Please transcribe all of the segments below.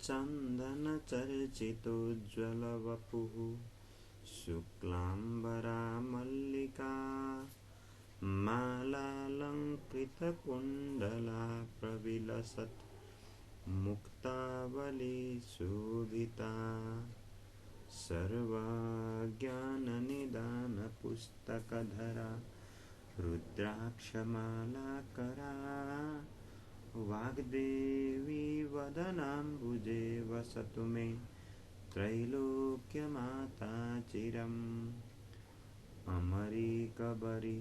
चन्दनचर्चितोज्ज्वलवपुः शुक्लाम्बरा मल्लिका मालालङ्कृतकुण्डला प्रविलसत् मुक्तावली शोभिता सर्वज्ञाननिदानपुस्तकधरा रुद्राक्षमालाकरा वाग्देवी वदनाम्बुजे वसतु मे त्रैलोक्यमाता चिरम् अमरीकबरी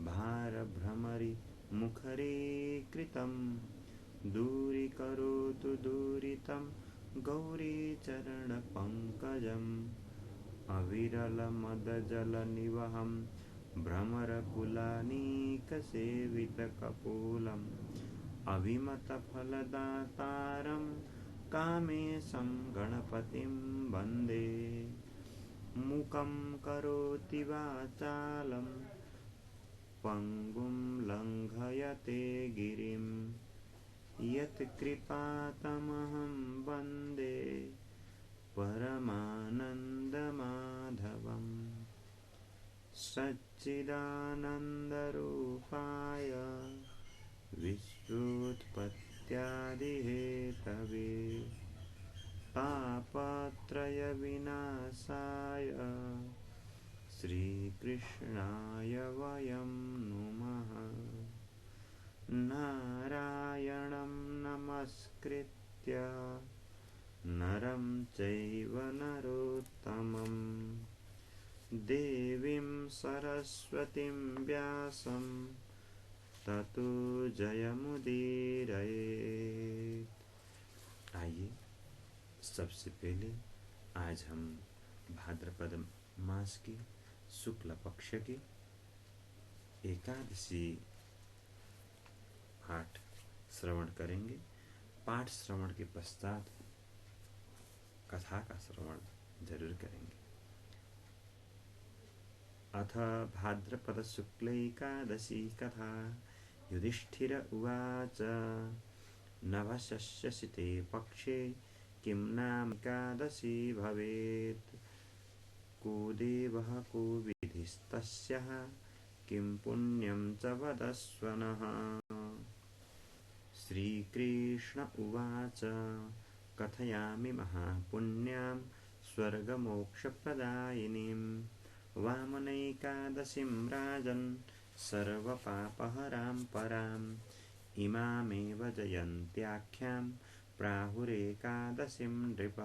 भारभ्रमरि मुखरे कृतं दूरीकरोतु दूरितं गौरीचरणपङ्कजम् अविरलमदजलनिवहं भ्रमरकुलानीकसेवितकपोलम् अविमतफलदातारं कामेशं गणपतिं वन्दे मूकं करोति वाचालं पङ्गुं लङ्घयते गिरिं यत्कृपातमहं वन्दे परमानन्दमाधवम् सच्चिदानन्दरूपाय विश्वोत्पत्त्यादिहेतवे तापत्रयविनाशाय श्रीकृष्णाय वयं नुमः नारायणं नमस्कृत्य नरं चैव नरोत्तमं देवीं सरस्वतीं व्यासं ततो जयमुदीरयेत्। आइए सबसे पहले आज हम भाद्रपद मास की शुक्ल पक्ष की एकादशी पाठ श्रवण करेंगे। पाठ श्रवण के पश्चात कथा का श्रवण जरूर करेंगे। अथ भाद्रपद शुक्ल एकादशी कथा। युधिष्ठिर उवाच नभस्यसिते पक्षे किं नाम एकादशी भवेत् को देवः को विधिस्तस्याः किं पुण्यं च वदस्व नः। श्रीकृष्ण उवाच कथयामि महापुण्यां स्वर्गमोक्षप्रदायिनीं वामनैकादशीं राजन् सर्वपापहरां पराम् इमामेव जयन्त्याख्यां प्राहुरेकादशीं नृप।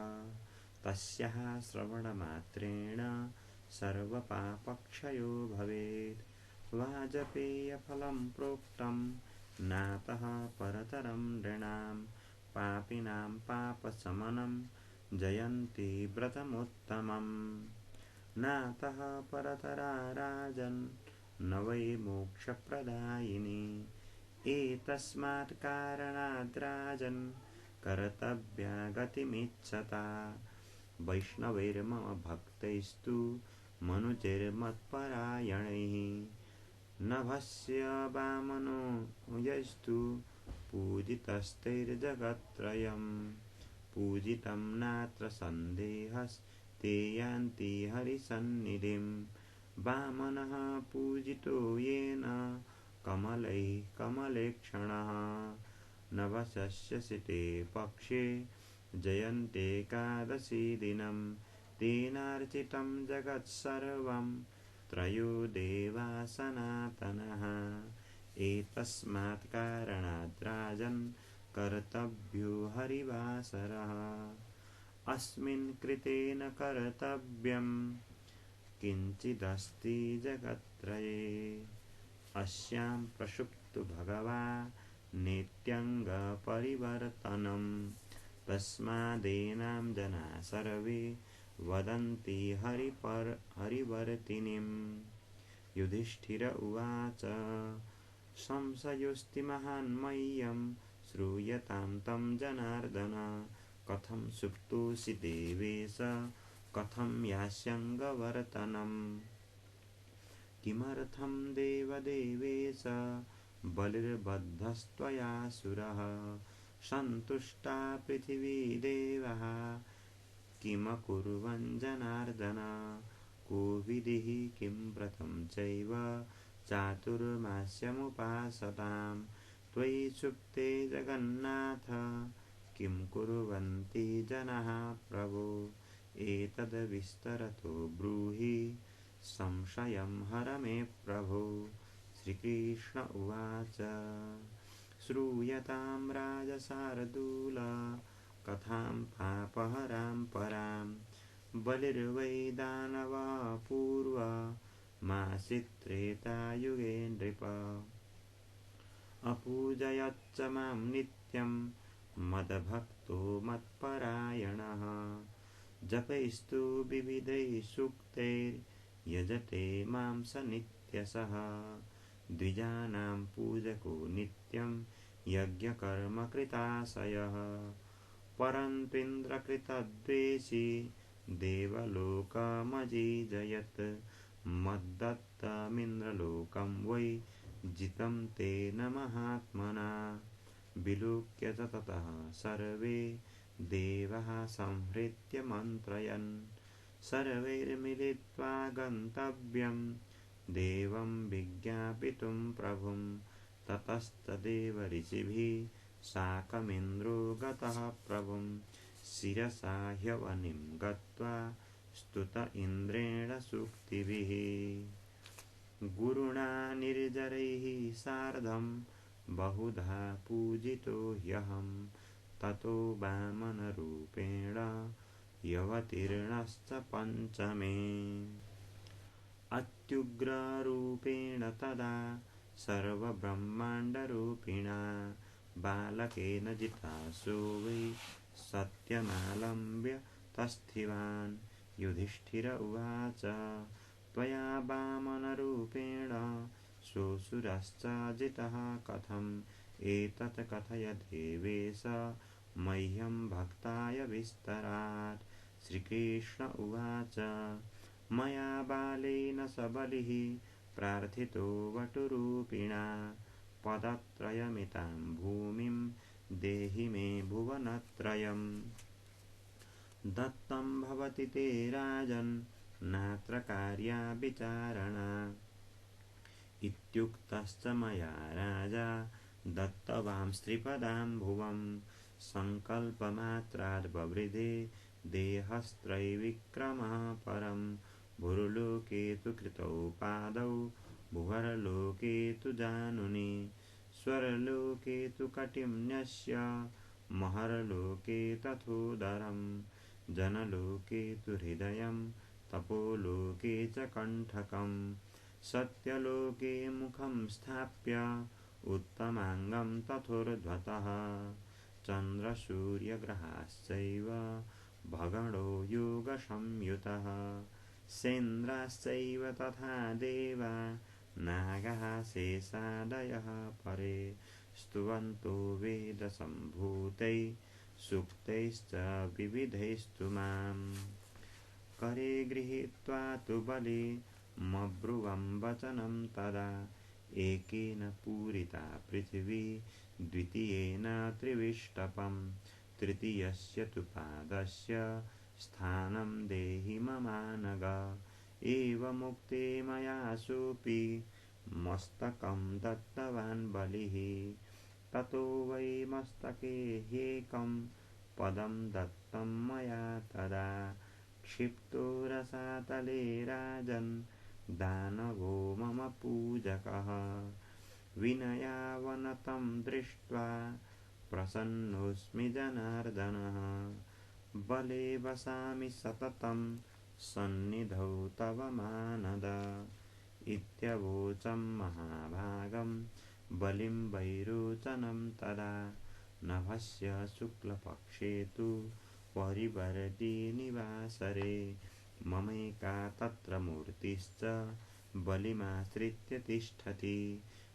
तस्याः श्रवणमात्रेण सर्वपापक्षयो भवेत्। वाजपेयफलं प्रोक्तं नातः परतरं नृणां पापिनां पापशमनं जयन्ती व्रतमुत्तमम्। नातः परतरा राजन् न वै मोक्षप्रदायिनी एतस्मात् कारणात् राजन् कर्तव्या गतिमिच्छता। वैष्णवैर्मम भक्तैस्तु मनुजैर्मत्परायणैः नभस्य वामनो यस्तु पूजितस्तैर्जगत्त्रयम् पूजितं नात्र सन्देहस्ते यान्ति हरिसन्निधिं। वामनः पूजितो येन कमलैः कमलेक्षणः नभस्यसिते पक्षे जयन्त्येकादशी दिनं तेनार्चितं जगत्सर्वं त्रयो देवा सनातनः। एतस्मात् कारणात् राजन् कर्तव्यो हरिवासरः। अस्मिन् कृतेन कर्तव्यं किञ्चिदस्ति जगत्त्रये अस्यां प्रसुप्तो भगवान् नित्यङ्गपरिवर्तनं। तस्मादेनां जनाः सर्वे वदन्ति हरिवर्तिनीम्। युधिष्ठिर उवाच संशयोऽस्ति महान् मह्यं श्रूयतां तं जनार्दन। कथं सुप्तोऽसि देवेश कथं यास्यङ्गवर्तनम्। किमर्थं देवदेवेश बलिर्बद्धस्त्वया सुरः सन्तुष्टा पृथिवी देवः किमकुर्वन् जनार्दन को विधिः किं व्रतं चैव चातुर्मास्यमुपासताम् त्वयि सुप्ते जगन्नाथ किं कुर्वन्ति जनाः प्रभो एतद्विस्तरतो ब्रूहि संशयं हर मे प्रभो। श्रीकृष्ण उवाच श्रूयतां राजशार्दूल कथां पापहरां परां बलिर्वै दानवापूर्वमासीत् त्रेतायुगे नृप अपूजयच्च मां नित्यं मद्भक्तो मत्परायणः जपैस्तु विविधैः सूक्तैर्यजते मां स नित्यशः द्विजानां पूजको नित्यं यज्ञकर्मकृताशयः परन्त्विन्द्रकृतद्वेषी देवलोकमजीजयत् मद्दत्तमिन्द्रलोकं वै जितं तेन महात्मना विलोक्य च ततः सर्वे देवाः संहृत्य मन्त्रयन् सर्वैर्मिलित्वा गन्तव्यं देवं विज्ञापितुं प्रभुं ततस्तदेव ऋषिभिः साकमिन्द्रो गतः प्रभुं शिरसा ह्यवनिं गत्वा स्तुत इन्द्रेण सूक्तिभिः गुरुणा निर्जरैः सार्धं बहुधा पूजितो ह्यहं ततो वामनरूपेण यवतीर्णश्च पञ्चमे अत्युग्ररूपेण तदा सर्वब्रह्माण्डरूपिणा बालकेन जितासो वै सत्यमालम्ब्य तस्थिवान् युधिष्ठिर उवाच त्वया वामनरूपेण सोऽसुरश्च जितः कथम् एतत् कथय देवेश मह्यं भक्ताय विस्तरात्। श्रीकृष्ण उवाच मया बालेन सबलिः प्रार्थितो वटुरूपिणा पदत्रयमितां भूमिं देहि मे भुवनत्रयम् दत्तं भवति ते राजन् नात्र कार्या विचारणा इत्युक्तश्च मया राजा दत्तवां स्त्रिपदां भुवं सङ्कल्पमात्राद् बवृधे देहस्त्रैविक्रमः परं भुर्लोके तु कृतौ पादौ भुवर्लोके तु जानुनि स्वर्लोके तु कटिम्न्यस्य महर्लोके तथोदरं जनलोके तु हृदयं तपोलोके च कण्ठकं सत्यलोके मुखं स्थाप्य उत्तमाङ्गं तथोर्ध्वतः चन्द्रसूर्यग्रहाश्चैव भगणो योगसंयुतः सेन्द्राश्चैव तथा देवा नागाः शेषादयः परे स्तुवन्तो वेदसम्भूतैः सूक्तैश्च विविधैस्तु माम् करे गृहीत्वा तु बले मब्रुवं वचनं तदा एकेन पूरिता पृथिवी द्वितीयेन त्रिविष्टपं तृतीयस्य तु पादस्य स्थानं देहि ममानग एवमुक्ते मया सोऽपि मस्तकं दत्तवान् बलिः ततो वै मस्तके ह्येकं पदं दत्तं मया तदा क्षिप्तो रसातले राजन् दानवो मम पूजकः विनयावनतं दृष्ट्वा प्रसन्नोऽस्मि जनार्दनः बले वसामि सततं सन्निधौ तव मानद इत्यवोचं महाभागं बलिं वैरोचनं तदा नभस्य शुक्लपक्षे तु परिवर्तिनिवासरे ममैका तत्र मूर्तिश्च बलिमाश्रित्य तिष्ठति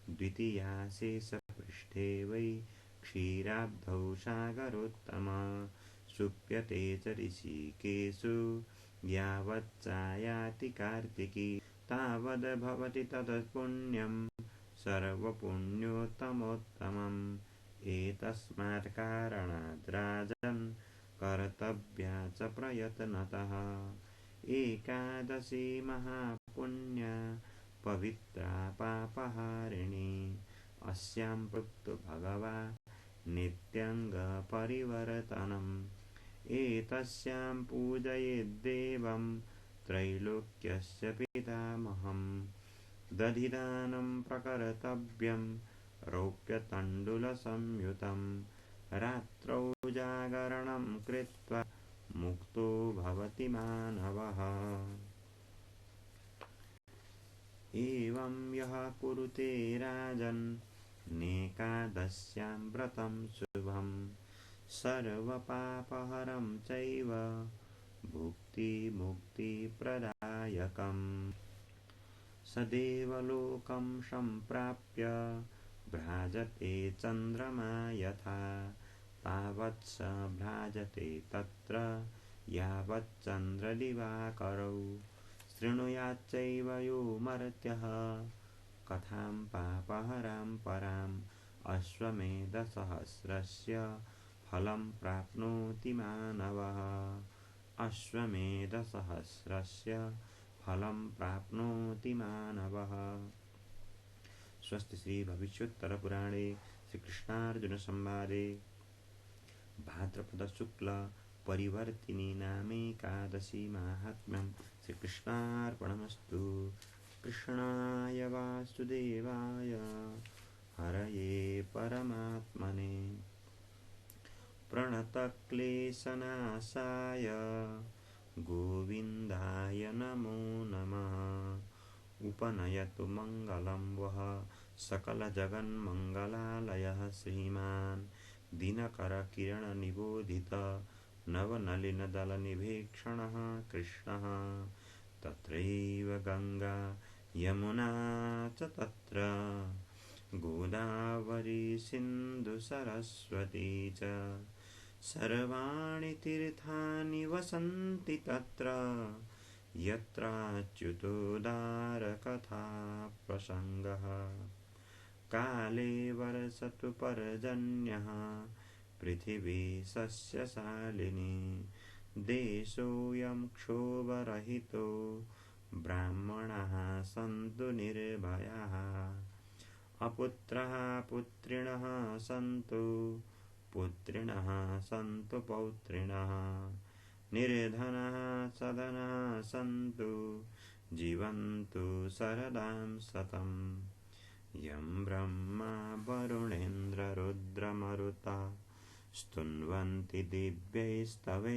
द्वितीया शेषपृष्ठे वै क्षीराब्धौ सागरोत्तम सुप्यते च ऋषिकेषु यावच्चायाति कार्तिकी तावद्भवति तत् पुण्यं सर्वपुण्योत्तमोत्तमम् एतस्मात् कारणात् राजन् कर्तव्या च प्रयत्नतः। एकादशी महापुण्या पवित्रा पापहारिणी। अस्यां पृक्तो भगवान् नित्यङ्गपरिवर्तनम्। एतस्यां पूजयेद्देवं त्रैलोक्यस्य पितामहम्। दधिदानं प्रकर्तव्यं रौप्यतण्डुलसंयुतं। रात्रौ जागरणं कृत्वा मुक्तो भवति मानवः। एवं यः कुरुते राजन् नेकादश्यां व्रतं शुभं। सर्वपापहरं चैव भुक्तिमुक्तिप्रदायकम्। स देवलोकं सम्प्राप्य भ्राजते चन्द्रमा यथा। तावत् स भ्राजते तत्र यावत् चन्द्रदिवाकरौ। शृणुयाच्चैव यो मर्त्यः कथां पापहरां पराम्। अश्वमेधसहस्रस्य फलं प्राप्नोति मानवः। अश्वमेधसहस्रस्य फलं प्राप्नोति मानवः। स्वस्ति श्री भविष्योत्तर पुराणे श्रीकृष्णार्जुन संवादे भाद्रपद शुक्ल परिवर्तिनी नामेकादशी माहात्म्यं। श्रीकृष्णार्पणमस्तु। कृष्णाय वासुदेवाय हरये परमात्मने प्रणतक्लेशनाशाय गोविन्दाय नमो नमः। उपनयतु मङ्गलं वः सकलजगन्मङ्गलालयः श्रीमान् दिनकरकिरणनिबोधित नवनलिनदलनिभीक्षणः कृष्णः। तत्रैव गङ्गा यमुना च तत्र गोदावरी सिन्धुसरस्वती च। सर्वाणि तीर्थानि वसन्ति तत्र यत्राच्युतोदारकथा प्रसङ्गः। काले वर्षतु पर्जन्यः पृथिवी सस्यशालिनी। देशोऽयं क्षोभरहितो ब्राह्मणाः सन्तु निर्भयाः। अपुत्रः पुत्रिणः सन्तु पुत्रिणः सन्तु पौत्रिणः। निर्धनः सधनः सन्तु जीवन्तु शरदां शतम्। यं ब्रह्मा वरुणेन्द्ररुद्रमरुता स्तुन्वन्ति दिव्यैस्तवैर्वेदैः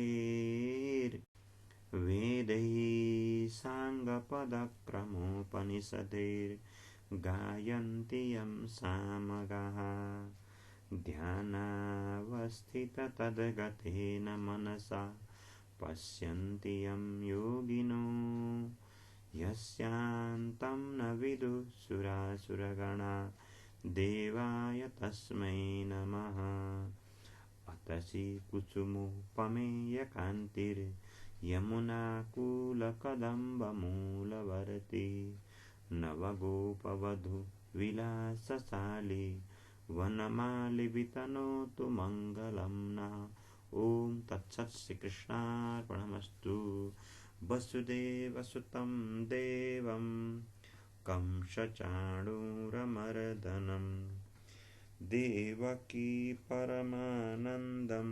साङ्गपदक्रमोपनिषदैर्गायन्ति यं सामगाः। ध्यानावस्थिततद्गतेन मनसा पश्यन्ति यं योगिनो। यस्यान्तं न विदुः सुरासुरगणा देवाय तस्मै नमः। अतसी कुसुमोपमेयकान्तिर्यमुनाकूलकदम्बमूलवर्ती। नवगोपवधूविलासशाली वनमाली वितनोतु मङ्गलं नः। ॐ तत्सत् श्रीकृष्णार्पणमस्तु। वसुदेवसुतं देवं कंसचाणूरमर्दनं देवकी परमानन्दं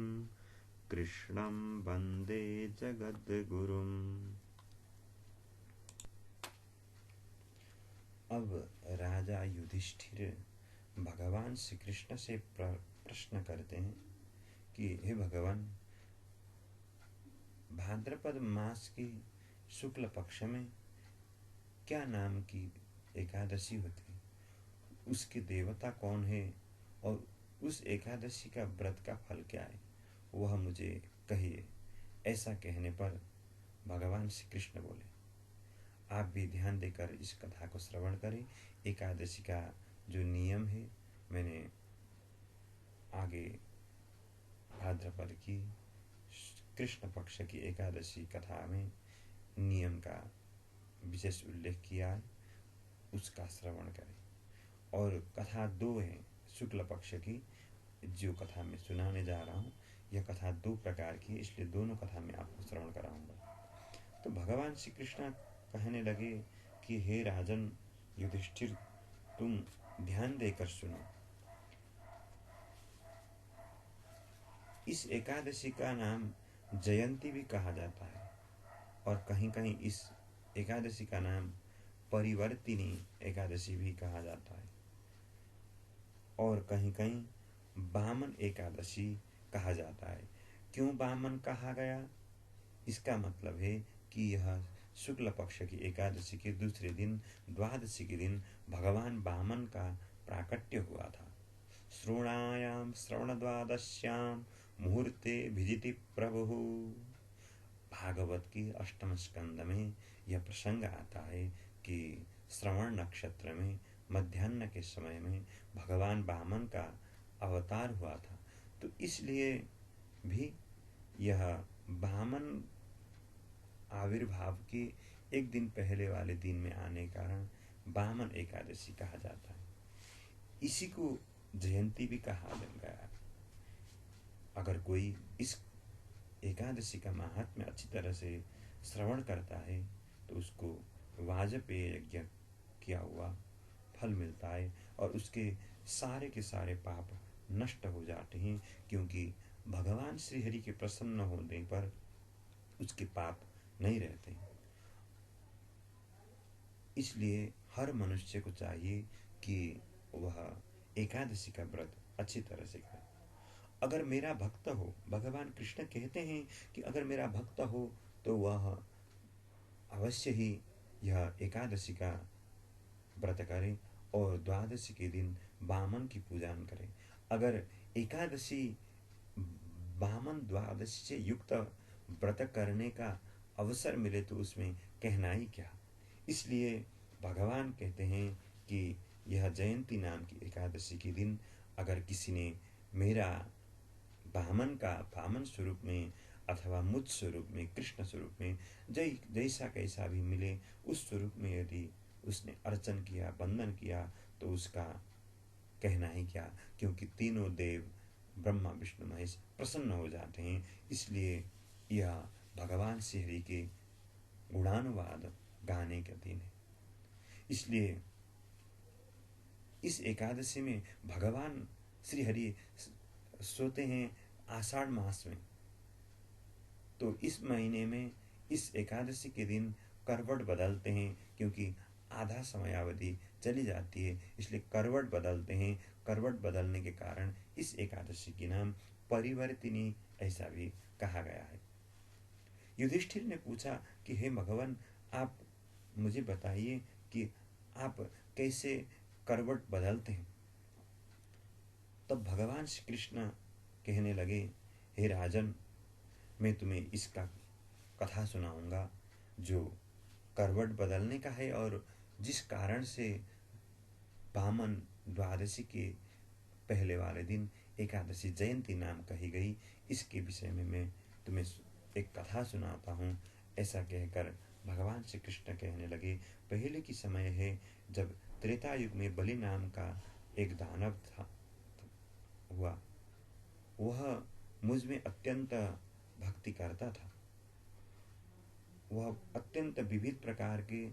कृष्णं वन्दे जगद्गुरुम्। अब राजा युधिष्ठिर भगवान श्री कृष्ण से प्रश्न करते हैं कि हे भगवान, भाद्रपद मास की शुक्ल पक्ष में क्या नाम की एकादशी होती है, उसके देवता कौन है और उस एकादशी का व्रत का फल क्या है, वह मुझे कहिए। ऐसा कहने पर भगवान श्री कृष्ण बोले, आप भी ध्यान देकर इस कथा को श्रवण करें। एकादशी का जो नियम है मैंने आगे भाद्रपद की कृष्ण पक्ष की एकादशी कथा में नियम का विशेष उल्लेख किया है, उसका श्रवण करें। और कथा 2 है शुक्ल पक्ष की, जो कथा मैं सुनाने जा रहा हूँ, यह कथा दो प्रकार की है, इसलिए दोनों कथा मैं आपको श्रवण कराऊंगा। तो भगवान श्री कृष्ण कहने लगे कि हे राजन युधिष्ठिर, तुम ध्यान देकर सुनो। इस एकादशी का नाम जयंती भी कहा जाता है, और कहीं कहीं इस एकादशी का नाम परिवर्तिनी एकादशी भी कहा जाता है, और कहीं कहीं वामन एकादशी कहा जाता है। क्यों वामन कहा गया? इसका मतलब है कि यह शुक्ल पक्ष की एकादशी के दूसरे दिन, द्वादशी के दिन भगवान वामन का प्राकट्य हुआ था। श्रोणायाम श्रवण द्वादश्याम मुहूर्ते भिजिति प्रभु। भागवत की अष्टम स्कंद में यह प्रसंग आता है कि श्रवण नक्षत्र में मध्याह्न के समय में भगवान वामन का अवतार हुआ था। तो इसलिए भी यह वामन आविर्भाव के एक दिन पहले वाले दिन में आने के कारण वामन एकादशी कहा जाता है। इसी को जयंती भी कहा गया। अगर कोई इस एकादशी का महात्म्य अच्छी तरह से श्रवण करता है तो उसको वाजपेय यज्ञ किया हुआ फल मिलता है, और उसके सारे के सारे पाप नष्ट हो जाते हैं, क्योंकि भगवान श्री हरि के प्रसन्न होने पर उसके पाप नहीं रहते। इसलिए हर मनुष्य को चाहिए कि वह एकादशी का व्रत अच्छी तरह से करे। अगर मेरा भक्त हो, भगवान कृष्ण कहते हैं कि अगर मेरा भक्त हो तो वह अवश्य ही यह एकादशी का व्रत करे और द्वादशी के दिन वामन की पूजा करे। अगर एकादशी वामन द्वादशी से युक्त व्रत करने का अवसर मिले तो उसमें कहना ही क्या। इसलिए भगवान कहते हैं कि यह जयंती नाम की एकादशी के दिन अगर किसी ने मेरा वामन स्वरूप में अथवा मुझ स्वरूप में, कृष्ण स्वरूप में, जैसा कैसा भी मिले उस स्वरूप में यदि उसने अर्चन किया, वंदन किया, तो उसका कहना ही क्या, क्योंकि तीनों देव ब्रह्मा विष्णु महेश प्रसन्न हो जाते हैं। इसलिए यह भगवान श्री हरि के गुणानुवाद गाने का दिन है। इसलिए इस एकादशी में भगवान श्री हरि सोते हैं आषाढ़ मास में। तो इस महीने में इस एकादशी के दिन करवट बदलते हैं, क्योंकि आधा समयावधि चली जाती है, इसलिए करवट बदलते हैं। करवट बदलने के कारण इस एकादशी के नाम परिवर्तिनी ऐसा भी कहा गया है। युधिष्ठिर ने पूछा कि हे भगवान, आप मुझे बताइए कि आप कैसे करवट बदलते हैं। तब भगवान श्री कृष्ण कहने लगे, हे राजन, मैं तुम्हें इसका कथा सुनाऊंगा जो करवट बदलने का है, और जिस कारण से वामन द्वादशी के पहले वाले दिन एकादशी जयंती नाम कही गई, इसके विषय में मैं तुम्हें एक कथा सुनाता हूँ। ऐसा कहकर भगवान श्री कृष्ण कहने लगे, पहले की समय है जब त्रेता युग में बलि नाम का एक दानव हुआ। वह मुझ में अत्यंत भक्ति करता था। वह अत्यंत विविध प्रकार के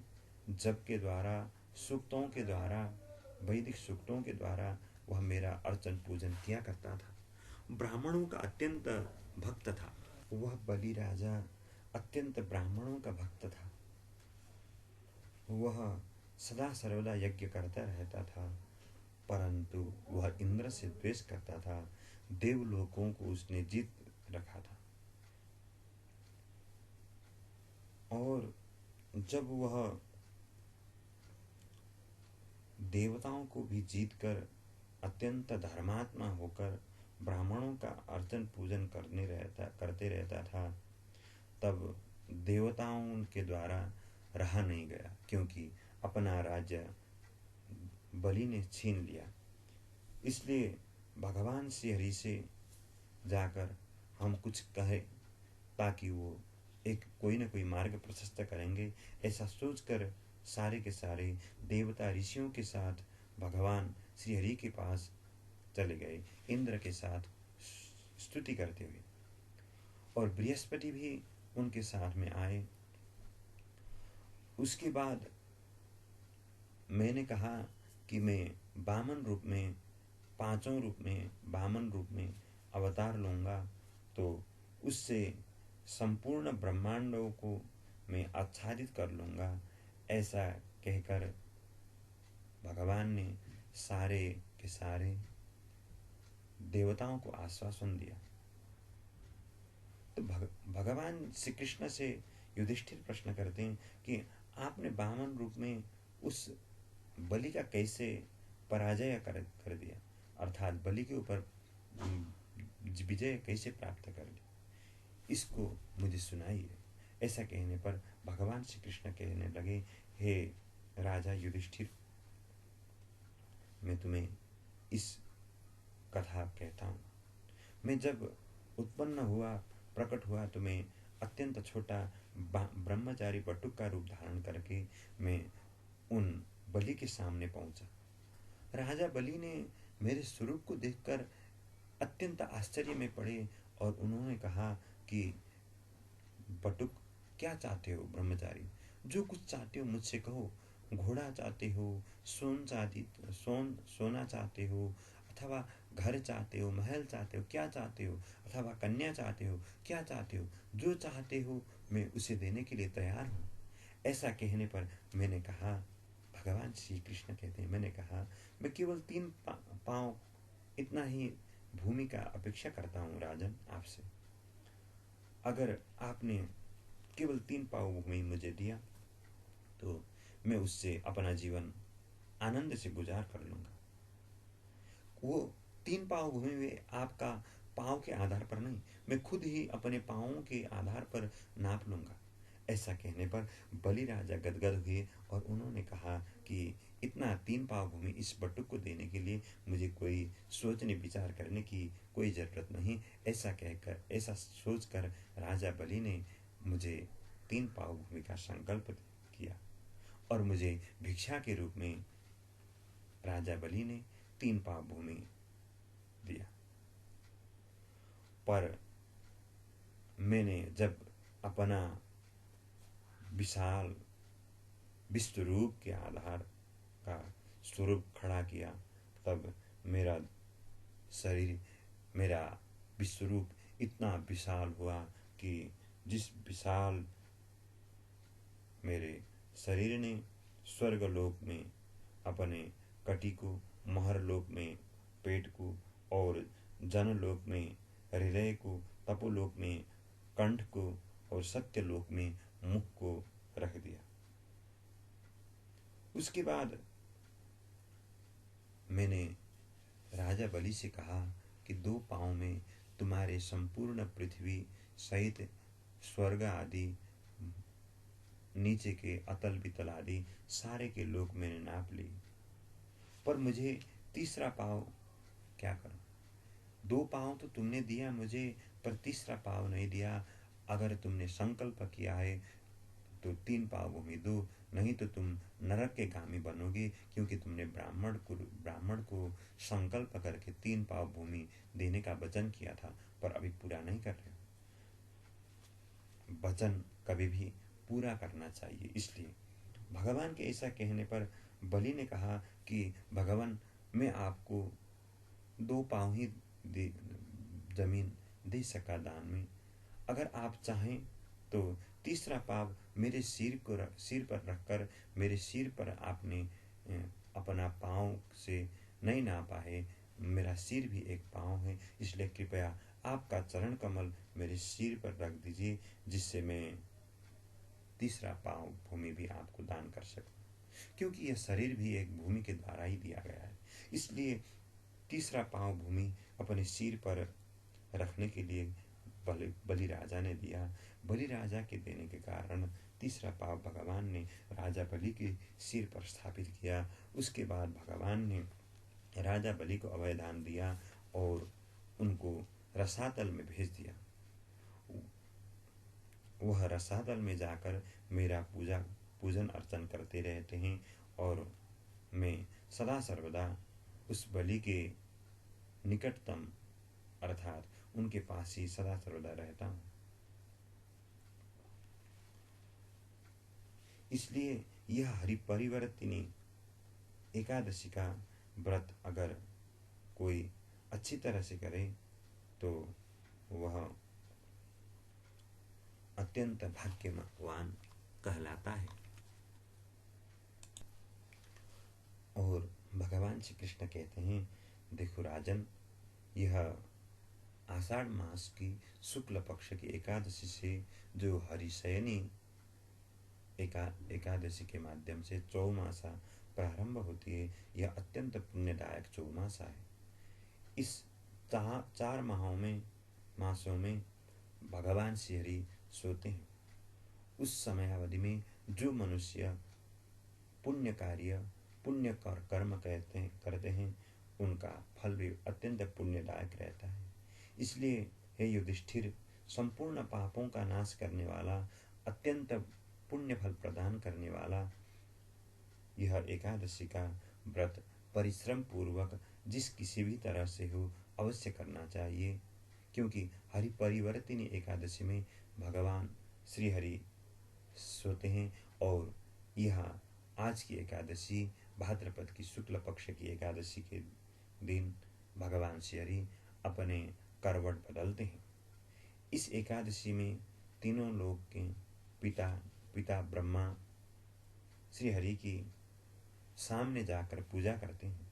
जप के द्वारा, सूक्तों के द्वारा, वैदिक सूक्तों के द्वारा वह मेरा अर्चन पूजन किया करता था। ब्राह्मणों का अत्यंत भक्त था। वह बलि राजा अत्यंत ब्राह्मणों का भक्त था। वह सदा सर्वदा यज्ञ करता रहता था, परंतु वह इंद्र से द्वेष करता था। देवलोकों को उसने जीत रखा था, और जब वह देवताओं को भी जीतकर अत्यंत धर्मात्मा होकर ब्राह्मणों का अर्चन पूजन करते रहता था, तब देवताओं के द्वारा रहा नहीं गया, क्योंकि अपना राज्य बलि ने छीन लिया। इसलिए भगवान श्री हरि से जाकर हम कुछ कहे ताकि वो एक कोई न कोई मार्ग प्रशस्त करेंगे, ऐसा सोचकर सारे के सारे देवता ऋषियों के साथ भगवान श्री हरि के पास चले गए इंद्र के साथ स्तुति करते हुए, और बृहस्पति भी उनके साथ में आए। उसके बाद मैंने कहा कि मैं वामन रूप में, पांचों रूप में, वामन रूप में अवतार लूँगा, तो उससे संपूर्ण ब्रह्मांडों को मैं आच्छादित कर लूँगा। ऐसा कहकर भगवान ने सारे के सारे देवताओं को आश्वासन दिया। तो भगवान श्री कृष्ण से युधिष्ठिर प्रश्न करते हैं कि आपने वामन रूप में उस बलि का कैसे पराजय कर दिया, अर्थात बलि के ऊपर विजय कैसे प्राप्त कर ली, इसको मुझे सुनाइए। ऐसा कहने पर भगवान श्री कृष्ण कहने लगे, हे राजा युधिष्ठिर, मैं तुम्हें इस कथा कहता हूँ। मैं जब उत्पन्न हुआ, प्रकट हुआ, तो मैं अत्यंत छोटा ब्रह्मचारी बटुक का रूप धारण करके मैं उन बलि के सामने पहुंचा। राजा बलि ने मेरे स्वरूप को देखकर अत्यंत आश्चर्य में पड़े और उन्होंने कहा कि बटुक, क्या चाहते हो ब्रह्मचारी? जो कुछ चाहते हो मुझसे कहो। घोड़ा चाहते हो, सोना चाहते हो, अथवा घर चाहते हो, महल चाहते हो, क्या चाहते हो, अथवा कन्या चाहते हो, क्या चाहते हो? जो चाहते हो मैं उसे देने के लिए तैयार हूँ। ऐसा कहने पर मैंने कहा, भगवान श्री कृष्ण कहते हैं, मैंने कहा मैं केवल 3 पाँव इतना ही भूमि का अपेक्षा करता हूँ राजन आपसे। अगर आपने केवल 3 पाँव भूमि मुझे दिया तो मैं उससे अपना जीवन आनंद से गुजार कर लूँगा। वो 3 पाँव भूमि में आपका पाँव के आधार पर नहीं, मैं खुद ही अपने पाँवों के आधार पर नाप लूँगा। ऐसा कहने पर बलि राजा गदगद हुए और उन्होंने कहा कि इतना 3 पाँव भूमि इस बटुक को देने के लिए मुझे कोई सोचने विचार करने की कोई ज़रूरत नहीं। ऐसा कहकर, ऐसा सोचकर राजा बलि ने मुझे 3 पाँव भूमि का संकल्प किया और मुझे भिक्षा के रूप में राजा बलि ने 3 पाँव भूमि दिया। पर मैंने जब अपना विशाल विश्वरूप के आधार का स्वरूप खड़ा किया, तब मेरा शरीर, मेरा विश्वरूप इतना विशाल हुआ कि जिस विशाल मेरे शरीर ने स्वर्गलोक में अपने कटी को, महरलोक में पेट को, और जनलोक में हृदय को, तपोलोक में कंठ को, और सत्यलोक में मुख को रख दिया। उसके बाद मैंने राजा बलि से कहा कि 2 पाँव में तुम्हारे संपूर्ण पृथ्वी सहित स्वर्ग आदि, नीचे के अतल वितल आदि सारे के लोक मैंने नाप ली, पर मुझे तीसरा पाँव क्या करूं? 2 पाँव तो तुमने दिया मुझे, पर तीसरा पाँव नहीं दिया। अगर तुमने संकल्प किया है तो 3 पाँव भूमि दो, नहीं तो तुम नरक के गामी बनोगे, क्योंकि तुमने ब्राह्मण को संकल्प करके 3 पाँव भूमि देने का वचन किया था, पर अभी पूरा नहीं कर रहे। वचन कभी भी पूरा करना चाहिए। इसलिए भगवान के ऐसा कहने पर बलि ने कहा कि भगवान, मैं आपको 2 पाँव ही जमीन दे सका दान में। अगर आप चाहें तो तीसरा पाँव मेरे सिर पर रखकर, मेरे सिर पर आपने अपना पाँव से नहीं नापा है, मेरा सिर भी एक पाँव है, इसलिए कृपया आपका चरण कमल मेरे सिर पर रख दीजिए, जिससे मैं तीसरा पाँव भूमि भी आपको दान कर सकूं। क्योंकि यह शरीर भी एक भूमि के द्वारा ही दिया गया है, इसलिए तीसरा पाँव भूमि अपने सिर पर रखने के लिए बलि राजा ने दिया। बलि राजा के देने के कारण तीसरा पाँव भगवान ने राजा बलि के सिर पर स्थापित किया। उसके बाद भगवान ने राजा बलि को अभयदान दिया और उनको रसातल में भेज दिया। वह रसातल में जाकर मेरा पूजन अर्चन करते रहते हैं और मैं सदा सर्वदा उस बलि के निकटतम अर्थात उनके पास ही सदा सर्वदा रहता हूँ। इसलिए यह हरिपरिवर्तिनी एकादशी का व्रत अगर कोई अच्छी तरह से करे तो वह अत्यंत भाग्यवान कहलाता है। और भगवान श्री कृष्ण कहते हैं, देखो राजन, यह आषाढ़ मास की शुक्ल पक्ष की एकादशी से जो हरिशयनी एकादशी के माध्यम से चौमासा प्रारंभ होती है, यह अत्यंत पुण्यदायक चौमासा है। इस 4 मासों में भगवान श्री हरि सोते हैं। उस समयावधि में जो मनुष्य पुण्य कर्म करते हैं उनका फल भी अत्यंत पुण्यदायक रहता है। इसलिए हे युधिष्ठिर, संपूर्ण पापों का नाश करने वाला, अत्यंत पुण्य फल प्रदान करने वाला यह एकादशी का व्रत परिश्रम पूर्वक जिस किसी भी तरह से हो अवश्य करना चाहिए, क्योंकि हरिपरिवर्तिनी एकादशी में भगवान श्री हरि सोते हैं। और यह आज की एकादशी भाद्रपद की शुक्ल पक्ष की एकादशी के दिन भगवान श्री हरि अपने करवट बदलते हैं। इस एकादशी में तीनों लोक के पिता ब्रह्मा श्री हरि की सामने जाकर पूजा करते हैं।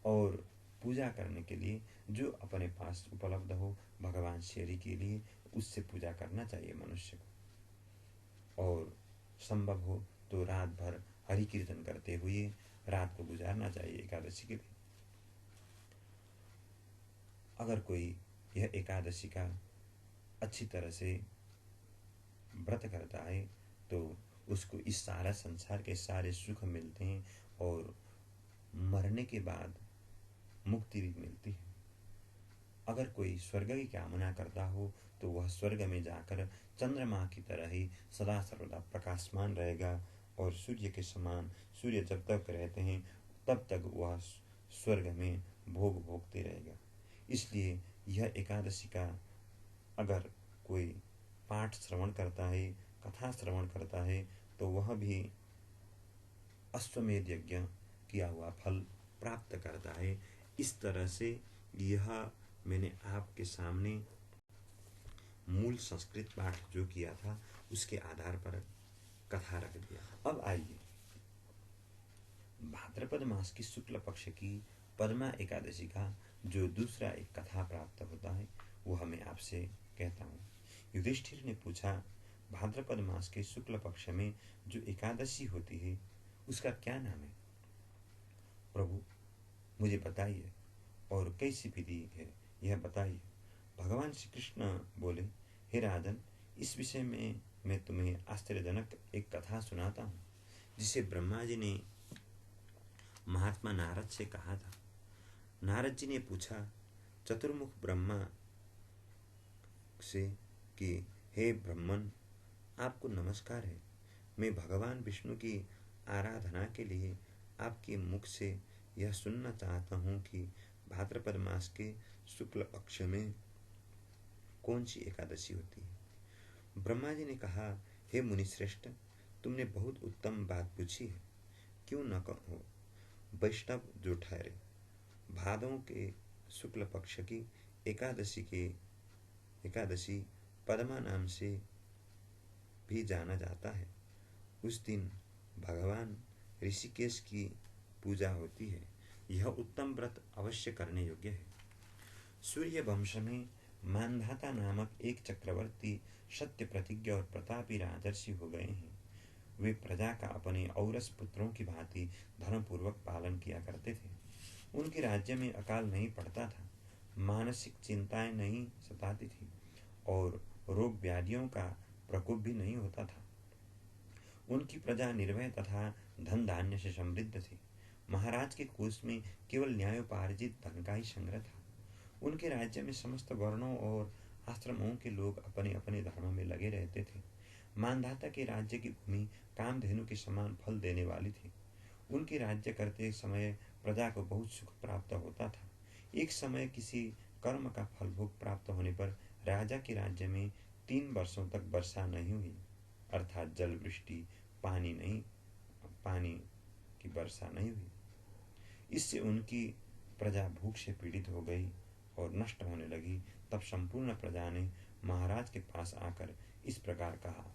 और पूजा करने के लिए जो अपने पास उपलब्ध हो भगवान श्री हरि के लिए उससे पूजा करना चाहिए मनुष्य को। और संभव हो तो रात भर हरि कीर्तन करते हुए रात को गुजारना चाहिए एकादशी के दिन। अगर कोई यह एकादशी का अच्छी तरह से व्रत करता है तो उसको इस सारा संसार के सारे सुख मिलते हैं और मरने के बाद मुक्ति भी मिलती है। अगर कोई स्वर्ग की कामना करता हो तो वह स्वर्ग में जाकर चंद्रमा की तरह ही सदा सर्वदा प्रकाशमान रहेगा और सूर्य के समान सूर्य जब तक रहते हैं तब तक वह स्वर्ग में भोग भोगते रहेगा। इसलिए यह एकादशी का अगर कोई पाठ श्रवण करता है, कथा श्रवण करता है, तो वह भी अश्वमेध यज्ञ किया हुआ फल प्राप्त करता है। इस तरह से यह मैंने आपके सामने मूल संस्कृत पाठ जो किया था उसके आधार पर कथा रख दिया। अब आइए भाद्रपद मास की शुक्ल पक्ष की पद्मा एकादशी का जो दूसरा एक कथा प्राप्त होता है वह मैं आपसे कहता हूँ। युधिष्ठिर ने पूछा, भाद्रपद मास के शुक्ल पक्ष में जो एकादशी होती है उसका क्या नाम है? प्रभु मुझे बताइए और कैसी विधि है यह बताइए। भगवान श्री कृष्ण बोले, हे राजन, इस विषय में मैं तुम्हें आश्चर्यजनक एक कथा सुनाता हूँ जिसे ब्रह्मा जी ने महात्मा नारद से कहा था। नारद जी ने पूछा चतुर्मुख ब्रह्मा से कि हे ब्रह्मन, आपको नमस्कार है। मैं भगवान विष्णु की आराधना के लिए आपके मुख से यह सुनना चाहता हूँ कि भाद्रपद मास के शुक्ल पक्ष में कौन सी एकादशी होती है। ब्रह्मा जी ने कहा, हे मुनिश्रेष्ठ, तुमने बहुत उत्तम बात पूछी है। क्यों न कहो, वैष्णव जो ठहरे भादों के शुक्ल पक्ष की एकादशी पद्मा नाम से भी जाना जाता है। उस दिन भगवान ऋषिकेश की पूजा होती है। यह उत्तम व्रत अवश्य करने योग्य है। सूर्य वंश में मानधाता नामक एक चक्रवर्ती सत्य प्रतिज्ञ और प्रतापी राजर्षि हो गए हैं। वे प्रजा का अपने औरस पुत्रों की भांति धर्मपूर्वक पालन किया करते थे। उनके राज्य में अकाल नहीं पड़ता था, मानसिक चिंताएं नहीं सताती थी और रोग व्याधियों का प्रकोप भी नहीं होता था। उनकी प्रजा निर्भय तथा धन धान्य से समृद्ध थी। महाराज के कोष में केवल न्यायोपार्जित धन का ही संग्रह था। उनके राज्य में समस्त वर्णों और आश्रमों के लोग अपने अपने धर्म में लगे रहते थे। मानधाता के राज्य की भूमि कामधेनु के समान फल देने वाली थी। उनके राज्य करते समय प्रजा को बहुत सुख प्राप्त होता था। एक समय किसी कर्म का फलभोग प्राप्त होने पर राजा के राज्य में 3 वर्षों तक वर्षा नहीं हुई, अर्थात जल वृष्टि, पानी की वर्षा नहीं हुई। इससे उनकी प्रजा भूख से पीड़ित हो गई और नष्ट होने लगी। तब संपूर्ण प्रजा ने महाराज के पास आकर इस प्रकार कहा।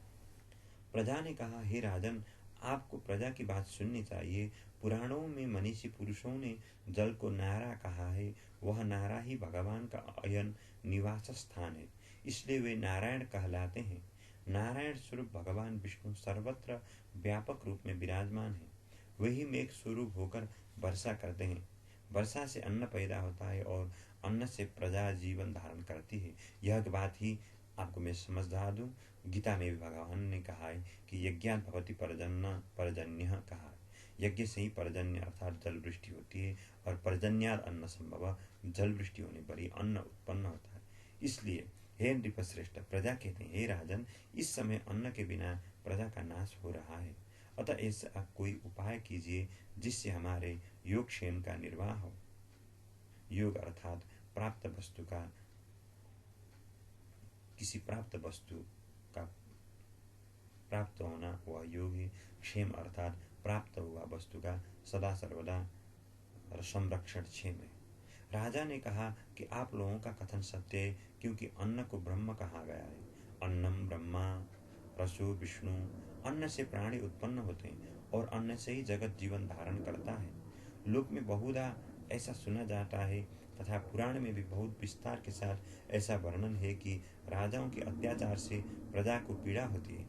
प्रजा ने कहा, हे राजन, आपको प्रजा की बात सुननी चाहिए। पुराणों में मनीषी पुरुषों ने जल को नारा कहा है। वह नारा ही भगवान का अयन निवास स्थान है, इसलिए वे नारायण कहलाते हैं। नारायण स्वरूप भगवान विष्णु सर्वत्र व्यापक रूप में विराजमान है। वही मेघ स्वरूप होकर वर्षा करते हैं। वर्षा से अन्न पैदा होता है और अन्न से प्रजा जीवन धारण करती है। यह बात ही आपको मैं समझा दूं, गीता में भी भगवान ने कहा है कि यज्ञात् भवति पर्जन्य कहा है। यज्ञ से ही पर्जन्य अर्थात जल वृष्टि होती है और पर्जन्यात् अन्न संभव, जल वृष्टि होने पर ही अन्न उत्पन्न होता है। इसलिए हे नृपश्रेष्ठ, प्रजा कहते हैं, हे राजन, इस समय अन्न के बिना प्रजा का नाश हो रहा है। अतः ऐसा कोई उपाय कीजिए जिससे हमारे योगक्षेम का निर्वाह हो। योग अर्थात प्राप्त वस्तु का, किसी प्राप्त वस्तु का प्राप्त होना वह योग है। क्षेम अर्थात प्राप्त हुआ वस्तु का सदा सर्वदा संरक्षण क्षेम है। राजा ने कहा कि आप लोगों का कथन सत्य है, क्योंकि अन्न को ब्रह्म कहा गया है। अन्नम ब्रह्मा रसो विष्णु, अन्न से प्राणी उत्पन्न होते हैं और अन्न से ही जगत जीवन धारण करता है। लोक में बहुधा ऐसा सुना जाता है तथा पुराण में भी बहुत विस्तार के साथ ऐसा वर्णन है कि राजाओं के अत्याचार से प्रजा को पीड़ा होती है।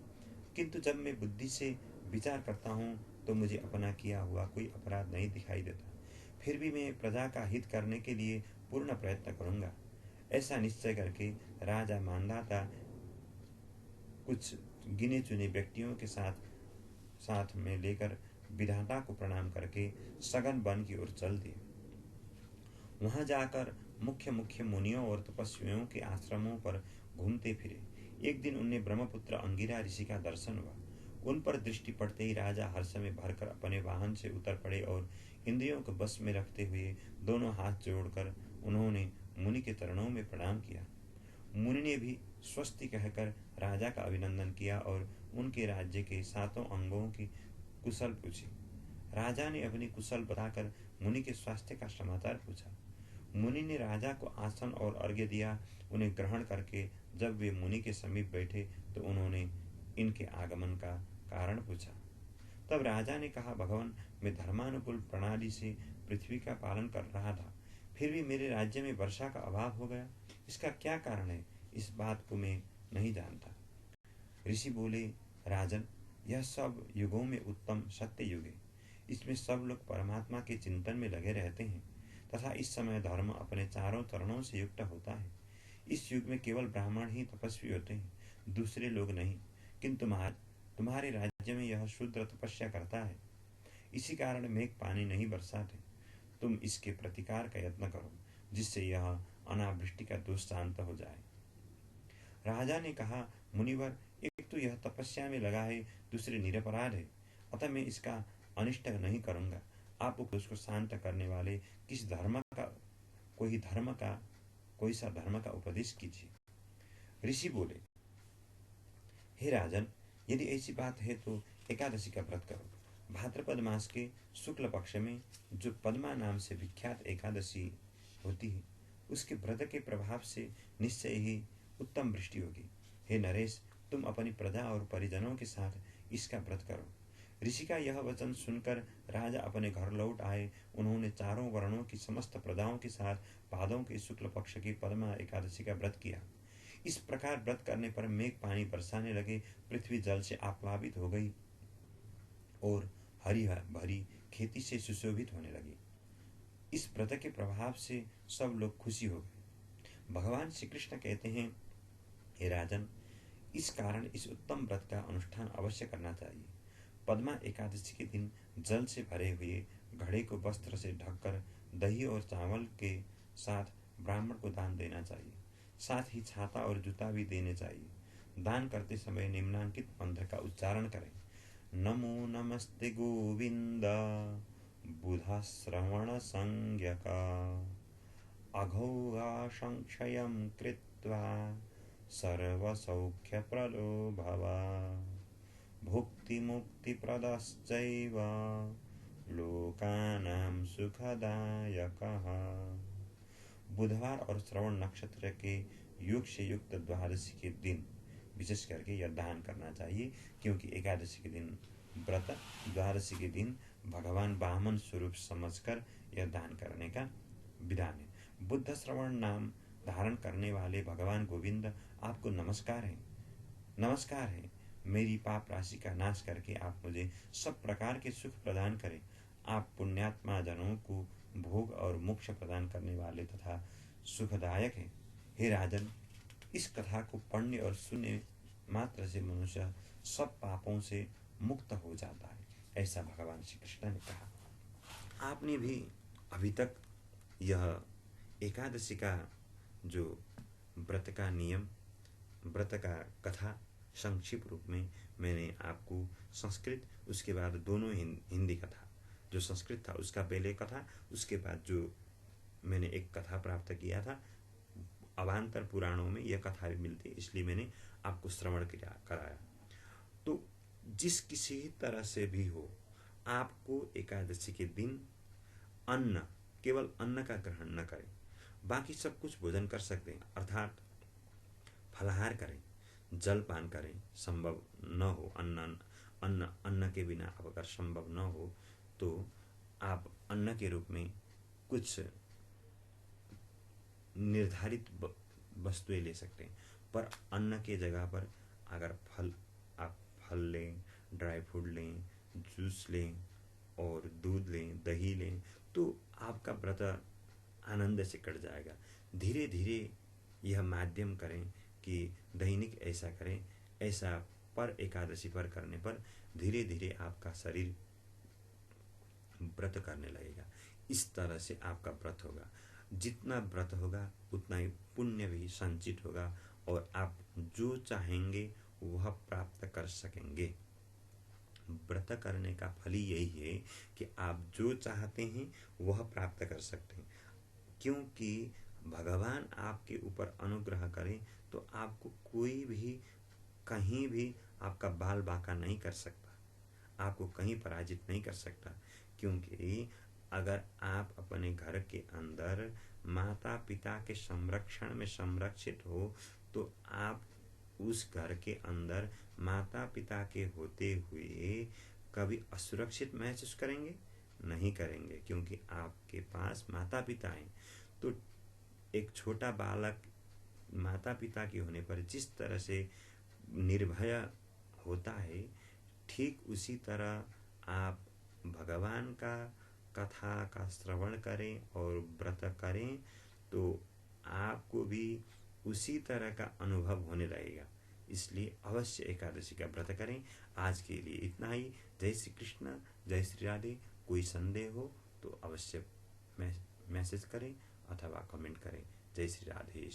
किंतु जब मैं बुद्धि से विचार करता हूँ तो मुझे अपना किया हुआ कोई अपराध नहीं दिखाई देता। फिर भी मैं प्रजा का हित करने के लिए पूर्ण प्रयत्न करूँगा। ऐसा निश्चय करके राजा मानदाता कुछ गिने चुने व्यक्तियों के साथ में लेकर विधाता को प्रणाम करके सघन वन की ओर चल दिए। वहां जाकर मुख्य मुख्य मुनियों और तपस्वियों के आश्रमों पर घूमते फिरे। एक दिन उन्हें ब्रह्मपुत्र अंगिरा ऋषि का दर्शन हुआ। उन पर दृष्टि पड़ते ही राजा हर्ष में भरकर अपने वाहन से उतर पड़े और इंद्रियों को बस में रखते हुए दोनों हाथ जोड़कर उन्होंने मुनि के चरणों में प्रणाम किया। मुनि ने भी स्वस्ति कहकर राजा का अभिनंदन किया और उनके राज्य के 7 अंगों की कुशल पूछी। राजा ने अपनी कुशल बताकर मुनि के स्वास्थ्य का समाचार पूछा। मुनि ने राजा को आसन और अर्घ्य दिया। उन्हें ग्रहण करके जब वे मुनि के समीप बैठे तो उन्होंने इनके आगमन का कारण पूछा। तब राजा ने कहा, भगवान, मैं धर्मानुकूल प्रणाली से पृथ्वी का पालन कर रहा था, फिर भी मेरे राज्य में वर्षा का अभाव हो गया। इसका क्या कारण है, इस बात को मैं नहीं जानता। ऋषि बोले, राजन, यह सब युगों में उत्तम सत्य युग है। इसमें सब लोग परमात्मा के चिंतन में लगे रहते हैं तथा इस समय धर्म अपने चारों चरणों से युक्त होता है। इस युग में केवल ब्राह्मण ही तपस्वी होते हैं, दूसरे लोग नहीं। किंतु तुम्हारे राज्य में यह शूद्र तपस्या करता है, इसी कारण मेघ पानी नहीं बरसाते। तुम इसके प्रतिकार का यत्न करो, जिससे यह अनावृष्टि का दोष शांत हो जाए। राजा ने कहा, मुनिवर, एक तो यह तपस्या में लगा है, दूसरे निरपराध है, अतः मैं इसका अनिष्ट नहीं करूंगा। आप उसको शांत करने वाले कोई सा धर्म का उपदेश कीजिए। ऋषि बोले, हे राजन, यदि ऐसी बात है तो एकादशी का व्रत करो। भाद्रपद मास के शुक्ल पक्ष में जो पद्मा नाम से विख्यात एकादशी होती है, उसके व्रत के प्रभाव से निश्चय ही उत्तम वृष्टि होगी। हे नरेश, तुम अपनी प्रजा और परिजनों के साथ इसका व्रत करो। ऋषि का यह वचन सुनकर राजा अपने घर लौट आए। उन्होंने चारों वर्णों की समस्त प्रजाओं के साथ भादों के शुक्ल पक्ष की पद्मा एकादशी का व्रत किया। इस प्रकार व्रत करने पर मेघ पानी बरसाने लगे, पृथ्वी जल से आप्लावित हो गई और हरी भरी खेती से सुशोभित होने लगी। इस व्रत के प्रभाव से सब लोग खुशी हो गए। भगवान श्री कृष्ण कहते हैं, हे राजन, इस कारण इस उत्तम व्रत का अनुष्ठान अवश्य करना चाहिए। पद्मा एकादशी के दिन जल से भरे हुए घड़े को वस्त्र से ढककर दही और चावल के साथ ब्राह्मण को दान देना चाहिए। साथ ही छाता और जूता भी देने चाहिए। दान करते समय निम्नांकित मंत्र का उच्चारण करें। नमो नमस्ते गोविंद बुध श्रवण संज्ञका अघोगा संक्षयं कृत्वा सर्वसौख्यप्रदो भव भुक्तिमुक्तिप्रदश्चैव लोकानां सुखदायकः। बुधवार और श्रवण नक्षत्र के युग से युक्त द्वादशी के दिन विशेष करके यह दान करना चाहिए, क्योंकि एकादशी के दिन व्रत, द्वादशी के दिन भगवान वामन स्वरूप समझकर यह दान करने का विधान है। बुद्ध श्रवण नाम धारण करने वाले भगवान गोविंद, आपको नमस्कार है, नमस्कार है। मेरी पाप राशि का नाश करके आप मुझे सब प्रकार के सुख प्रदान करें। आप पुण्यात्मा जनों को भोग और मोक्ष प्रदान करने वाले तथा सुखदायक हैं। हे राजन, इस कथा को पढ़ने और सुनने मात्र से मनुष्य सब पापों से मुक्त हो जाता है, ऐसा भगवान श्री कृष्ण ने कहा। आपने भी अभी तक यह एकादशी का जो व्रत का नियम, व्रत का कथा संक्षिप्त रूप में मैंने आपको संस्कृत, उसके बाद दोनों हिंदी कथा, जो संस्कृत था उसका पहले कथा, उसके बाद जो मैंने एक कथा प्राप्त किया था, अवान्तर पुराणों में यह कथा भी मिलती है, इसलिए मैंने आपको श्रवण कराया। तो जिस किसी तरह से भी हो, आपको एकादशी के दिन अन्न, केवल अन्न का ग्रहण न करें, बाकी सब कुछ भोजन कर सकते हैं, अर्थात फलाहार करें, जलपान करें, संभव न हो अन्न के बिना अगर संभव न हो तो आप अन्न के रूप में कुछ निर्धारित वस्तुएं ले सकते हैं, पर अन्न के जगह पर अगर आप फल लें, ड्राई फ्रूट लें, जूस लें और दूध लें, दही लें, तो आपका व्रत आनंद से कट जाएगा। धीरे धीरे यह माध्यम करें कि दैनिक ऐसा करें, ऐसा पर एकादशी पर करने पर धीरे धीरे आपका शरीर व्रत करने लगेगा। इस तरह से आपका व्रत होगा। जितना व्रत होगा उतना ही पुण्य भी संचित होगा और आप जो चाहेंगे वह प्राप्त कर सकेंगे। व्रत करने का फल ही यही है कि आप जो चाहते हैं वह प्राप्त कर सकते हैं, क्योंकि भगवान आपके ऊपर अनुग्रह करे तो आपको कोई भी कहीं भी आपका बाल बांका नहीं कर सकता, आपको कहीं पराजित नहीं कर सकता। क्योंकि अगर आप अपने घर के अंदर माता पिता के संरक्षण में संरक्षित हो तो आप उस घर के अंदर माता पिता के होते हुए कभी असुरक्षित महसूस करेंगे? नहीं करेंगे, क्योंकि आपके पास माता पिता हैं। तो एक छोटा बालक माता पिता के होने पर जिस तरह से निर्भय होता है, ठीक उसी तरह आप भगवान का कथा का श्रवण करें और व्रत करें तो आपको भी उसी तरह का अनुभव होने लगेगा। इसलिए अवश्य एकादशी का व्रत करें। आज के लिए इतना ही। जय श्री कृष्ण, जय श्री राधे। कोई संदेह हो तो अवश्य मैसेज करें अथवा कमेंट करें। जय श्री राधे।